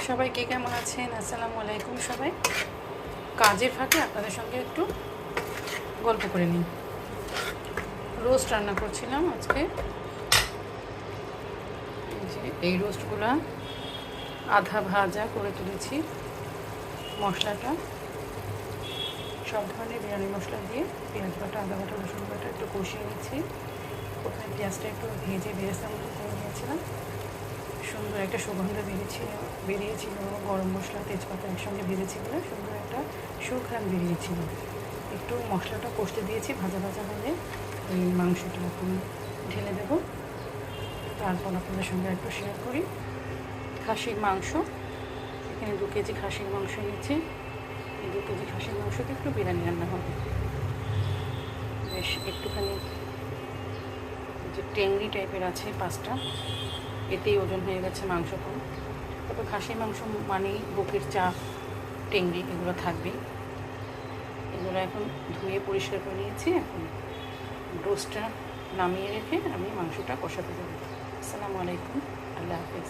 সবাই কে কেমন আছেন? আসসালামু আলাইকুম। সবাই কাজের ফাঁকে আপনাদের সঙ্গে একটু গল্প করে নিই। রোস্ট রান্না করছিলাম আজকে। এই রোস্টগুলো আধা ভাজা করে তুলেছি। মশলাটা সব ধরনের বিরিয়ানি মশলা দিয়ে পেঁয়াজ বাটা, আদা বাটা, রসুন বাটা একটু কষিয়ে নিচ্ছি। প্রথমে পেঁয়াজটা একটু ভেজে বেরেস্তার মতো করে নিয়েছিলাম। সুন্দর একটা সুগন্ধ বেরিয়েছিল। গরম মশলা, তেজপাতা একসঙ্গে ভেজেছি বলে সুন্দর একটা সুঘ্রাণ বেরিয়েছিল। একটু মশলাটা কষতে দিয়েছি, ভাজা ভাজা হলে এই মাংসটা এখন ঢেলে দেব। তারপর আপনাদের সঙ্গে একটু শেয়ার করি খাসির মাংস। এখানে 2 কেজি খাসির মাংস নিয়েছি। এই 2 কেজি খাসির মাংসতে একটু বিরিয়ানি রান্না হবে। বেশ একটুখানি যে টেংরি টাইপের আছে 5টা, এতেই ওজন হয়ে গেছে মাংস কম। তারপর খাসির মাংস মানেই বুকের চাপ, টেংরি এগুলো থাকবেই। এগুলো এখন ধুয়ে পরিষ্কার করে নিয়েছি। এখন রোস্টটা নামিয়ে রেখে আমি মাংসটা কষাতে যাবো। আসসালামু আলাইকুম, আল্লাহ হাফেজ।